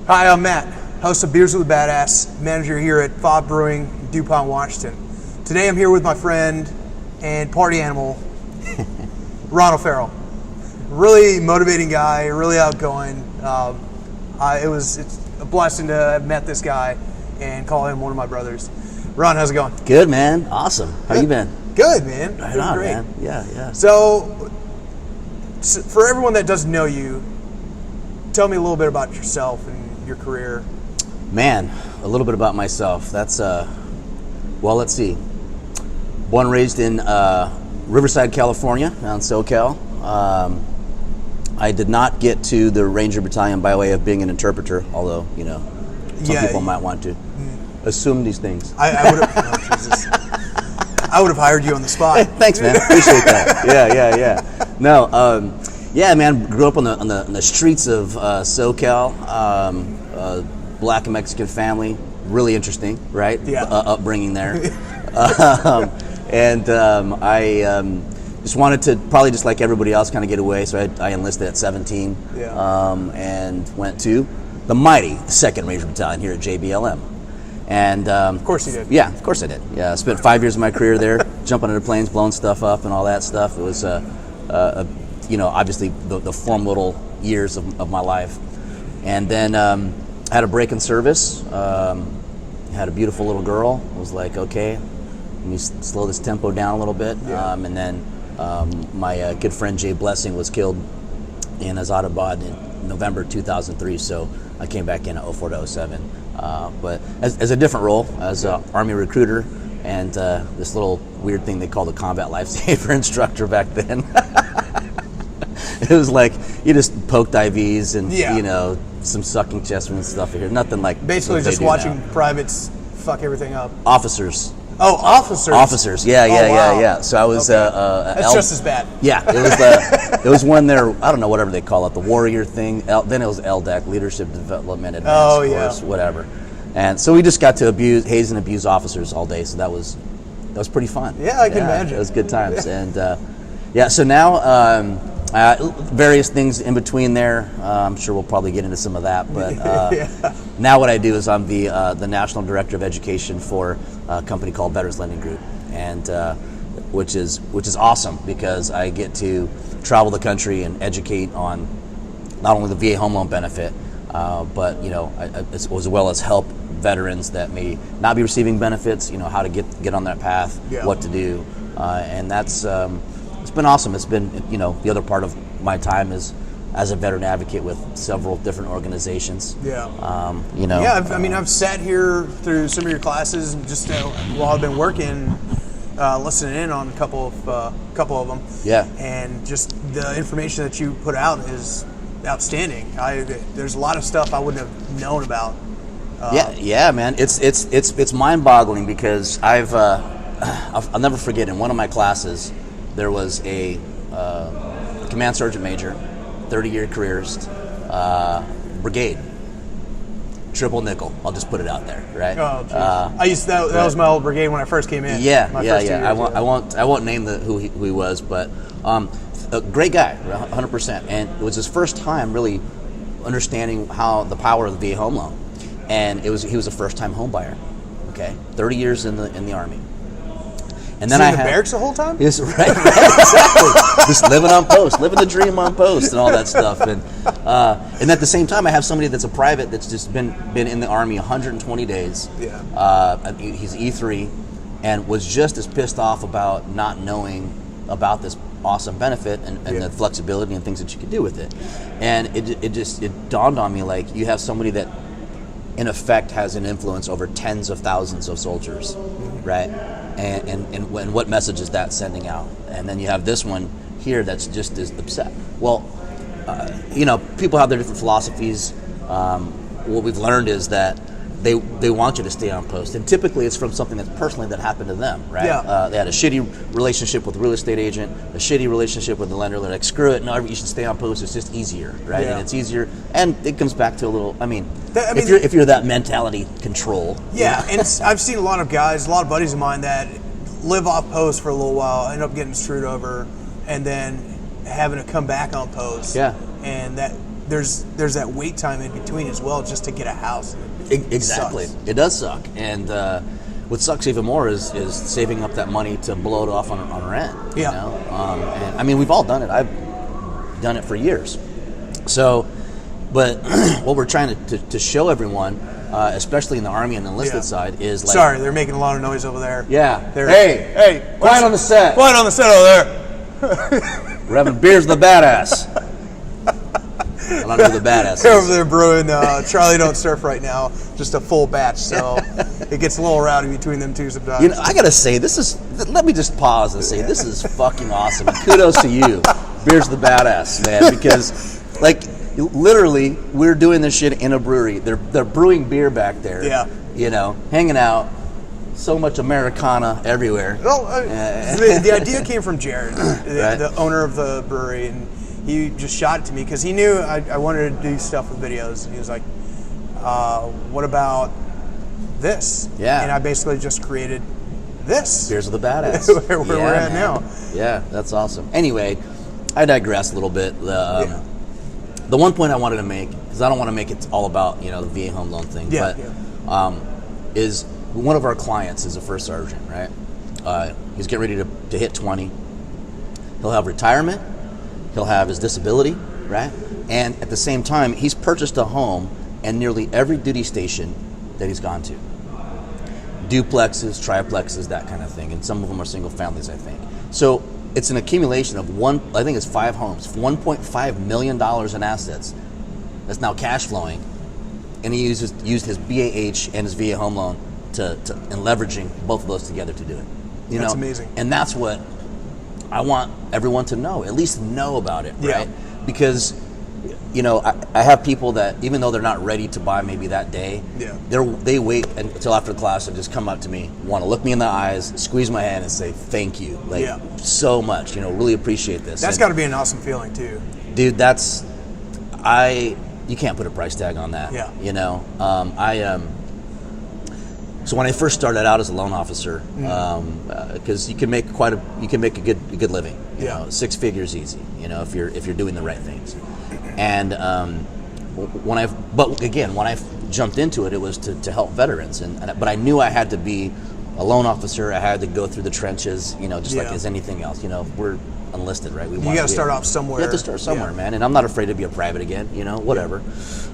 Hi, I'm Matt, host of Beers with a Badass, manager here at BWAB Brewing in DuPont, Washington. Today I'm here with my friend and party animal, Ron O'Farrell. Really motivating guy, really outgoing. It's a blessing to have met this guy and call him one of my brothers. Ron, how's it going? Good, man. Awesome. How you been? Good, man. Right on, great. man. Yeah. So, for everyone that doesn't know you, tell me a little bit about yourself and your career. Man, a little bit about myself. That's, well, let's see. Born and raised in Riverside, California, down SoCal. I did not get to the Ranger Battalion by way of being an interpreter, although, some people might want to assume these things. I would have hired you on the spot. Hey, thanks, man. Appreciate that. Yeah. No, man. Grew up on the streets of SoCal. Black and Mexican family. Really interesting, right? Yeah. Upbringing there. I just wanted to, probably just like everybody else, kind of get away. So I enlisted at 17. Yeah. And went to the mighty 2nd Ranger Battalion here at JBLM. And of course you did. Yeah, of course I did. Yeah, I spent 5 years of my career there, jumping into planes, blowing stuff up, and all that stuff. It was, obviously the formidable years of my life. And then had a break in service. Had a beautiful little girl. I was like, okay, let me slow this tempo down a little bit. Yeah. And then my good friend Jay Blessing was killed in Azzottabad in November 2003. So I came back in at 04 to 07. But as a different role, as an Army recruiter, and this little weird thing they called a combat lifesaver instructor back then. It was like you just poked IVs and some sucking chest wounds stuff here. Nothing like basically just watching privates fuck everything up. Officers. Oh, officers. Officers. Yeah. Wow. So I was. Okay. That's just as bad. Yeah, it was when they're, I don't know, whatever they call it, the warrior thing. Then it was LDAC, Leadership Development Advanced Course, whatever. And so we just got to haze and abuse officers all day. So that was pretty fun. Yeah, I can imagine. It was good times. And so now various things in between there. I'm sure we'll probably get into some of that. But now what I do is I'm the National Director of Education for a company called Veterans Lending Group, and which is awesome because I get to travel the country and educate on not only the VA home loan benefit, but as well as help veterans that may not be receiving benefits, how to get on that path, what to do, and that's it's been awesome. It's been the other part of my time is as a veteran advocate with several different organizations. Yeah. I've sat here through some of your classes and just while I've been working, listening in on a couple of them. Yeah. And just the information that you put out is outstanding. There's a lot of stuff I wouldn't have known about. Yeah, man. It's mind-boggling because I'll never forget in one of my classes there was a command sergeant major, 30-year careerist, brigade, triple nickel. I'll just put it out there, right? Oh, geez. That was my old brigade when I first came in. Yeah. I won't name who he was, but a great guy, 100%. And it was his first time really understanding how the power of the VA home loan, and he was a first-time home buyer. Okay, 30 years in the Army. And then in the barracks the whole time? Yes, right, exactly. Just living on post, living the dream on post, and all that stuff. And at the same time, I have somebody that's a private that's just been in the Army 120 days. Yeah. He's E3, and was just as pissed off about not knowing about this awesome benefit and the flexibility and things that you could do with it. And it dawned on me, like, you have somebody that in effect has an influence over tens of thousands of soldiers, right? And what message is that sending out? And then you have this one here that's just as upset. Well, people have their different philosophies. What we've learned is that they want you to stay on post, and typically it's from something that's personally that happened to them, right? Yeah. They had a shitty relationship with the real estate agent, a shitty relationship with the lender. They're like, screw it, no, you should stay on post. It's just easier, right? Yeah. And it's easier, and it comes back to a little. If you're that mentality control. Yeah, and I've seen a lot of guys, a lot of buddies of mine that live off post for a little while, end up getting screwed over, and then having to come back on post. Yeah. And that there's that wait time in between as well, just to get a house. Exactly, it does suck. And what sucks even more is saving up that money to blow it off on rent. Yeah. You know? And I mean, we've all done it. I've done it for years. So, but what we're trying to show everyone, especially in the Army and enlisted side, is like... Sorry, they're making a lot of noise over there. Yeah. Hey, quiet on the set. Quiet on the set over there. We're having beers with the badass. I don't know who the badass is. They're over there brewing Charlie Don't Surf right now, just a full batch, so it gets a little rowdy between them two sometimes. You know, I gotta say, let me just pause and say, this is fucking awesome. And kudos to you, Beers with the Badass, man, because, like, literally, we're doing this shit in a brewery. They're brewing beer back there. Yeah. You know, hanging out. So much Americana everywhere. Well, the idea came from Jared, the owner of the brewery, and he just shot it to me because he knew I wanted to do stuff with videos. And he was like, what about this? Yeah. And I basically just created this. Beers with the Badass. where we're at now. Yeah, that's awesome. Anyway, I digress a little bit. The one point I wanted to make, because I don't want to make it all about, the VA home loan thing, is one of our clients is a first sergeant, right? He's getting ready to hit 20. He'll have retirement. He'll have his disability, right? And at the same time, he's purchased a home in nearly every duty station that he's gone to. Duplexes, triplexes, that kind of thing. And some of them are single families, I think. So it's an accumulation of I think it's 5 homes, $1.5 million in assets that's now cash flowing. And he used his BAH and his VA home loan and leveraging both of those together to do it. That's amazing. And that's what I want everyone to know, at least know about it, right? Yeah. Because, I have people that, even though they're not ready to buy maybe that day, they wait until after class and just come up to me, want to look me in the eyes, squeeze my hand and say, thank you, so much, really appreciate this. That's got to be an awesome feeling too. Dude, you can't put a price tag on that. Yeah. So when I first started out as a loan officer, because you can make a good living. You know, 6 figures easy. If you're doing the right things. And when I jumped into it, it was to help veterans. But I knew I had to be a loan officer. I had to go through the trenches. Just like as anything else. We're enlisted, right? You got to start off somewhere. You have to start somewhere, man. And I'm not afraid to be a private again. Whatever.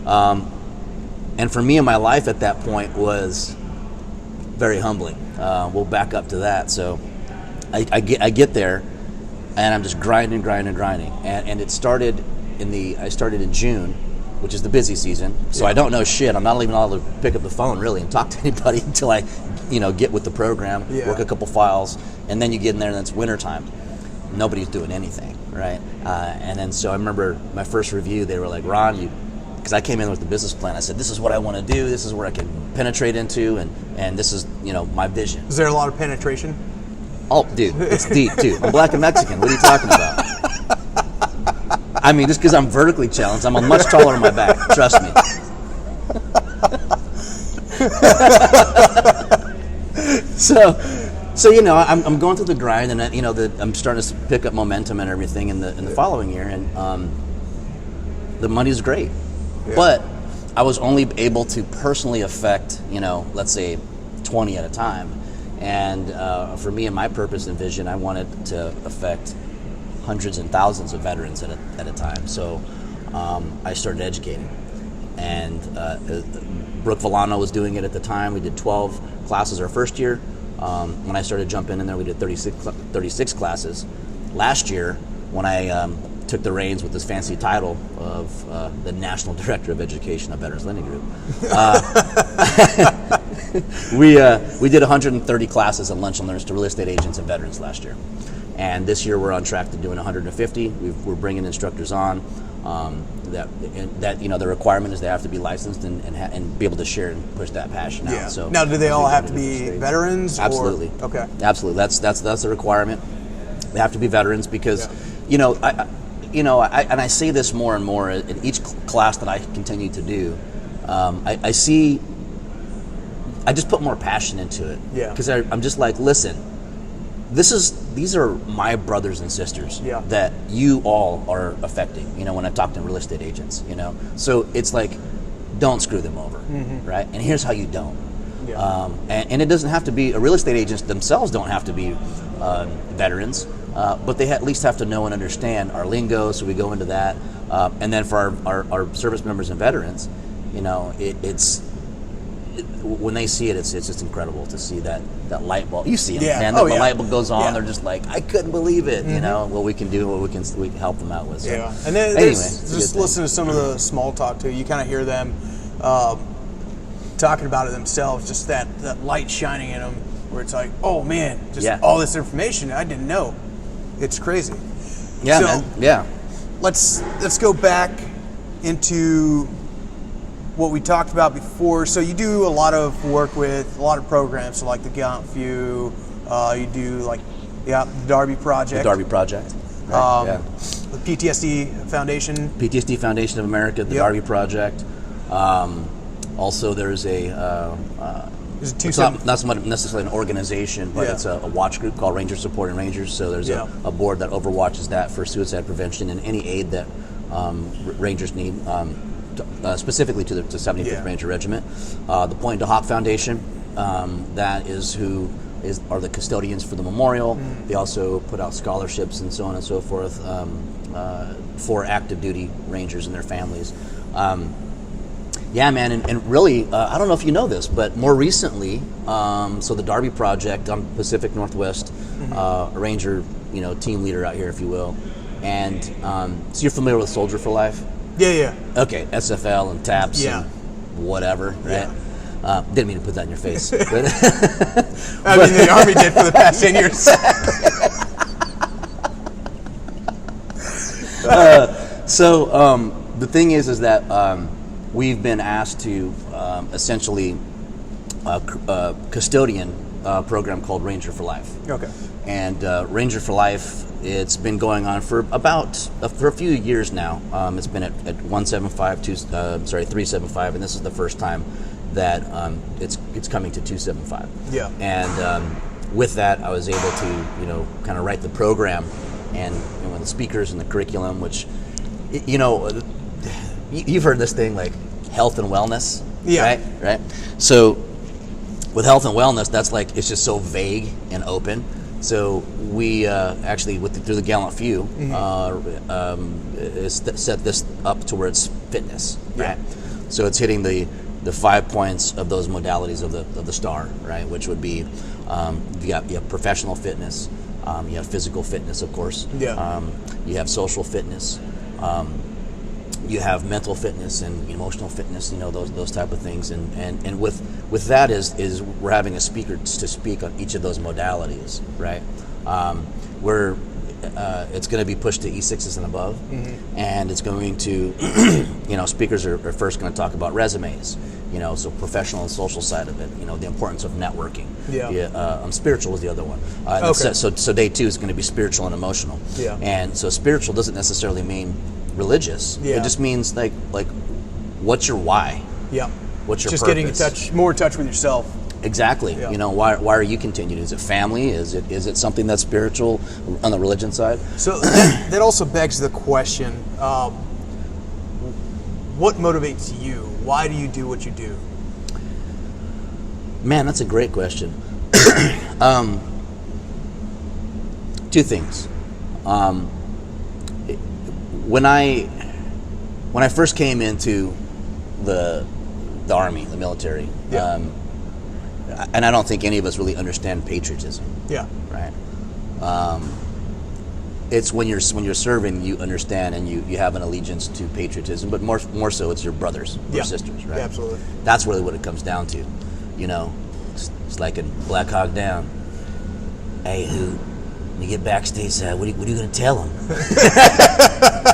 And for me in my life at that point was very humbling. We'll back up to that. So I get there, and I'm just grinding, and it started I started in June, which is the busy season. So I don't know shit. I'm not even allowed to pick up the phone really and talk to anybody until I, get with the program, work a couple files, and then you get in there and it's wintertime. Nobody's doing anything, right? And then so I remember my first review. They were like, Ron, because I came in with the business plan. I said, this is what I want to do. This is where I can penetrate into, and this is, my vision. Is there a lot of penetration? Oh, dude, it's deep, too. I'm black and Mexican. What are you talking about? I mean, just because I'm vertically challenged, I'm much taller on my back. Trust me. So I'm going through the grind, and I'm starting to pick up momentum and everything in the following year, and the money's great. Yeah. But I was only able to personally affect, let's say 20 at a time. And for me and my purpose and vision, I wanted to affect hundreds and thousands of veterans at a time. So I started educating. And Brooke Villano was doing it at the time. We did 12 classes our first year. When I started jumping in there, we did 36 classes. Last year, when I took the reins with this fancy title of the National Director of Education of Veterans Lending Group. We did 130 classes on lunch and learns to real estate agents and veterans last year. And this year we're on track to doing 150. We're bringing instructors on. The requirement is they have to be licensed and be able to share and push that passion out. So now, do they all have to be veterans? Absolutely. Okay. Absolutely. That's the requirement. They have to be veterans because, I say this more and more in each class that I continue to do. I just put more passion into it. Yeah. Because I'm just like, listen, these are my brothers and sisters Yeah. that you all are affecting, when I talk to real estate agents, So it's like, don't screw them over, right? And here's how you don't. Yeah. And it doesn't have to be, real estate agents themselves don't have to be veterans, but they at least have to know and understand our lingo, so we go into that. And then for our service members and veterans, it's when they see it, it's just incredible to see that light bulb. You see them, man. The light bulb goes on. They're just like, I couldn't believe it. What we can do, what we can help them out with. So, yeah, and then anyway, just listen to some of the small talk too. You kind of hear them talking about it themselves. Just that light shining in them, where it's like, oh man, just all this information I didn't know. It's crazy. Yeah, so, man. Yeah. Let's go back into what we talked about before. So you do a lot of work with a lot of programs, so like the Gallant Few, you do like the Darby Project. The Darby Project. Right? The PTSD Foundation. PTSD Foundation of America, the Darby Project. Also, there's it's not so much necessarily an organization, but it's a watch group called Ranger Supporting Rangers. So there's a board that overwatches that for suicide prevention and any aid that Rangers need. Specifically to the 75th Ranger Regiment, the Point to Hawk Foundation, that is are the custodians for the memorial. They also put out scholarships and so on and so forth for active duty Rangers and their families. Yeah, man, and really, I don't know if you know this, but more recently, so the Darby Project, I'm Pacific Northwest Ranger, team leader out here, if you will, and so you're familiar with Soldier for Life? Yeah. Okay, SFL and TAPS and whatever, right? Yeah. Didn't mean to put that in your face. But I mean, the Army did for the past 10 years. So the thing is that we've been asked to essentially custodian a program called Ranger for Life. Okay. And Ranger for Life, it's been going on for for a few years now. It's been at 375, and this is the first time that it's coming to 275. Yeah. And with that, I was able to kind of write the program and the speakers and the curriculum, which you've heard this thing like health and wellness. Yeah. Right. So with health and wellness, that's like it's just so vague and open. So we actually, through the Gallant Few, set this up to where it's fitness, right? So it's hitting the 5 points of those modalities of the STAR, right? Which would be you have professional fitness, you have physical fitness, of course, you have social fitness, you have mental fitness and emotional fitness, those type of things, and with that is we're having a speaker to speak on each of those modalities, right? It's going to be pushed to E6s and above, and it's going to, speakers are first going to talk about resumes, so professional and social side of it, the importance of networking. Spiritual is the other one. Okay. So day 2 is going to be spiritual and emotional. Yeah. And so spiritual doesn't necessarily mean religious. Yeah. It just means like what's your why? Yeah. What's your just purpose? getting more in touch with yourself. Exactly. Yeah. Why are you continuing? Is it family? Is it something that's spiritual on the religion side? So that also begs the question, what motivates you? Why do you do what you do? Man, that's a great question. 2 things. When I first came into the Army, the military, and I don't think any of us really understand patriotism. Yeah. Right. It's when you're serving, you understand and you have an allegiance to patriotism, but more so it's your brothers or sisters, right? Yeah, absolutely. That's really what it comes down to. It's like in Black Hawk Down. Hey, when you get backstage, what are you going to tell them?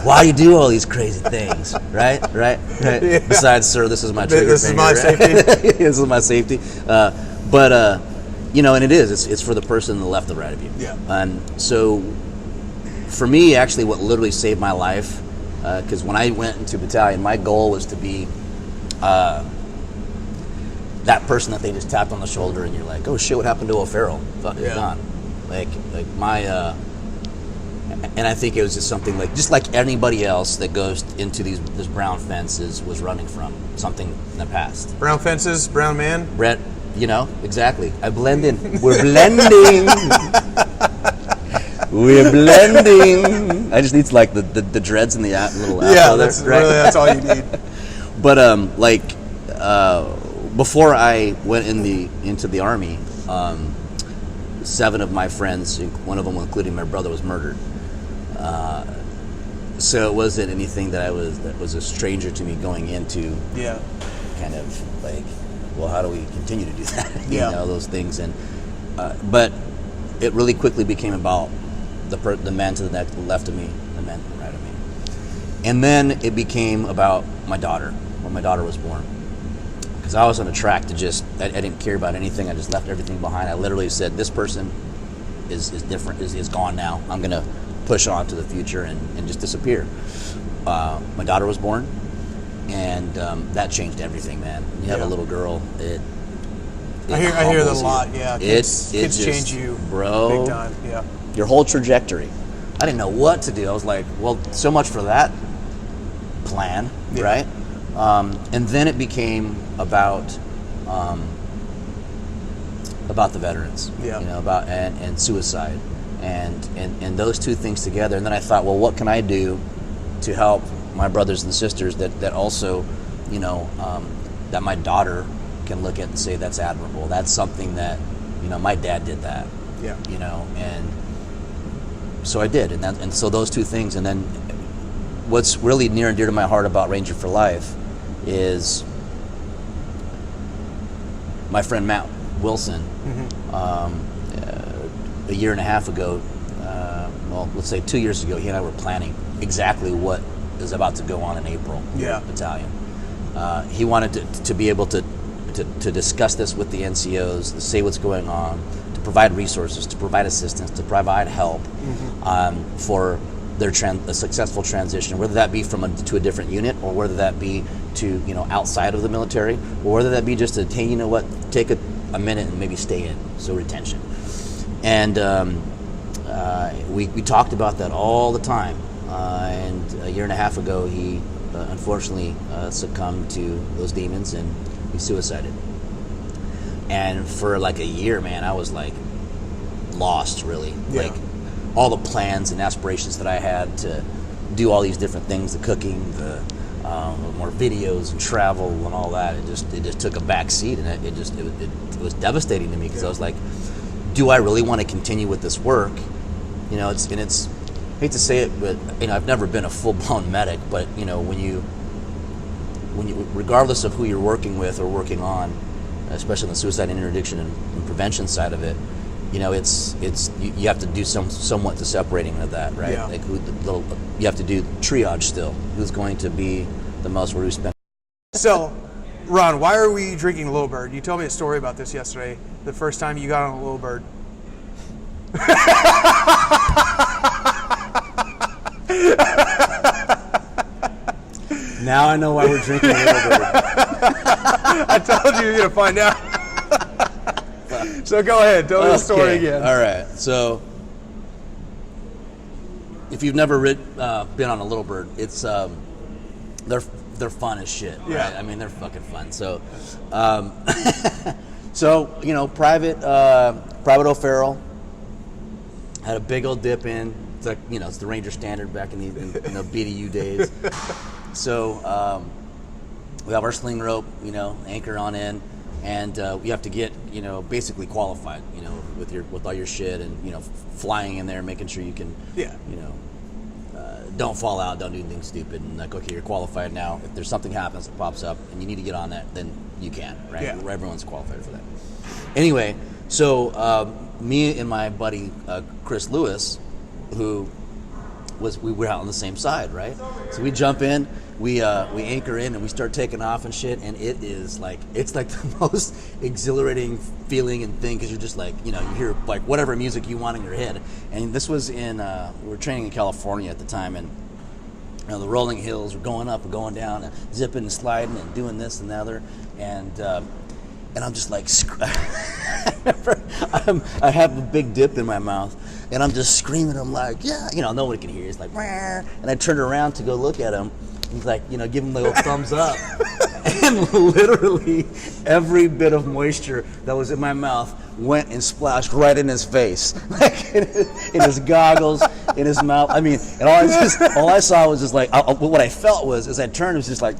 Why do you do all these crazy things, right? Yeah. Besides, sir, this is my trigger This finger, is my safety. This is my safety. And it's for the person to the left or right of you. Yeah. And so, for me, actually, what literally saved my life, because when I went into battalion, my goal was to be that person that they just tapped on the shoulder and you're like, oh shit, what happened to O'Farrell? Fuck, he's gone. like my and I think it was just something just like anybody else that goes into this brown fences was running from something in the past. Brown fences, brown man. Brett, exactly. I blend in. We're blending. We're blending. I just need like the dreads and the little afro that's there, right? really that's all you need. But before I went into the Army, 7 of my friends, one of them including my brother, was murdered. So it wasn't anything that was a stranger to me going into. Yeah. Kind of like, well, how do we continue to do that? Yeah. Those things, and but it really quickly became about the man to the left of me, the man to the right of me, and then it became about my daughter when my daughter was born. Because I was on a track to I didn't care about anything. I just left everything behind. I literally said, this person is different, is gone now. I'm going to push on to the future and just disappear. My daughter was born, and that changed everything, man. When you have a little girl, I hear that a lot, yeah. Kids just change you, bro, big time, yeah. Your whole trajectory. I didn't know what to do. I was like, well, so much for that plan, right? And then it became about the veterans, about and suicide, and those two things together. And then I thought, well, what can I do to help my brothers and sisters that also, that my daughter can look at and say, that's admirable. That's something that, my dad did that. Yeah. And so I did, and so those two things. And then what's really near and dear to my heart about Ranger for Life is my friend Matt Wilson. A year and a half ago, let's say 2 years ago, he and I were planning exactly what is about to go on in April. Battalion. He wanted to be able to discuss this with the NCOs, to say what's going on, to provide resources, to provide assistance, to provide help for their a successful transition, whether that be to a different unit, or whether that be to outside of the military, or whether that be just to take a minute and maybe stay in, so retention. And we talked about that all the time. And a year and a half ago, he unfortunately succumbed to those demons, and he suicided. And for like a year, man, I was like lost, really. Like all the plans and aspirations that I had to do all these different things, the cooking, the more videos and travel and all that, it just took a back seat, and it was devastating to me, because I was like, do I really want to continue with this work? It's I hate to say it, but I've never been a full-blown medic, but when you regardless of who you're working with or working on, especially on the suicide interdiction and prevention side of it, you have to do somewhat to separating of that, right? Like you have to do triage still. Who's going to be the most where we spend. So, Ron, why are we drinking Little Bird? You told me a story about this yesterday. The first time you got on a Little Bird. Now I know why we're drinking Little Bird. I told you you're gonna find out. So go ahead, tell me the story again. All right. So, if you've never been on a Little Bird, it's they're fun as shit. Right? Yeah. I mean, they're fucking fun. So, Private O'Farrell had a big old dip in. It's like it's the Ranger Standard back in the BDU days. So we have our sling rope, anchor on in, and you have to get basically qualified, with all your shit, and flying in there, making sure you can, don't fall out, don't do anything stupid, and like, okay, you're qualified now. If there's something happens that pops up and you need to get on that, then you can, right? Yeah. Everyone's qualified for that. Anyway, so me and my buddy Chris Lewis, who we were out on the same side, right? So we jump in, we anchor in, and we start taking off and shit, and it's like the most exhilarating feeling and thing, because you're just like, you hear like whatever music you want in your head. And this was in we were training in California at the time, and the rolling hills were going up and going down and zipping and sliding and doing this and the other, and and I'm just like, I have a big dip in my mouth, and I'm just screaming. I'm like, yeah, nobody can hear. It's like, "Rah." And I turned around to go look at him. He's like, give him the old thumbs up. And literally every bit of moisture that was in my mouth went and splashed right in his face, like in his goggles, in his mouth. I mean, and all I saw was just like, what I felt was, as I turned, it was just like,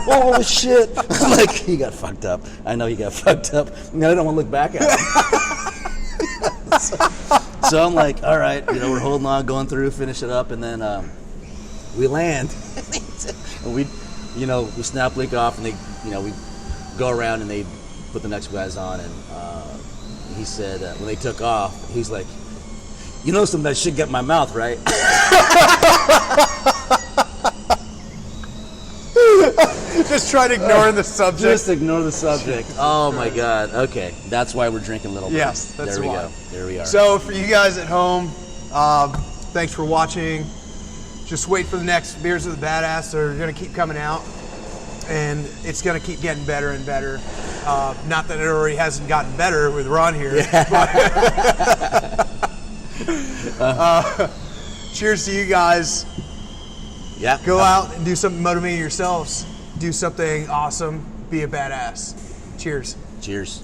oh shit! I'm like, he got fucked up. I know he got fucked up. And I don't want to look back at him. So I'm like, all right, we're holding on, going through, finish it up, and then we land, and we snap leak off, and they, we go around and they put the next guys on, and he said when they took off, he's like, some of that shit got in my mouth, right? Just try to ignore the subject. Just ignore the subject. Oh my God. Okay, that's why we're drinking Little Bird. Yes, that's there we why. go. There we are. So for you guys at home, thanks for watching. Just wait for the next Beers with the Badass. They're going to keep coming out, and it's going to keep getting better and better. Not that it already hasn't gotten better with Ron here. Yeah. But, cheers to you guys. Yeah. Go out and do something motivating yourselves. Do something awesome. Be a badass. Cheers. Cheers.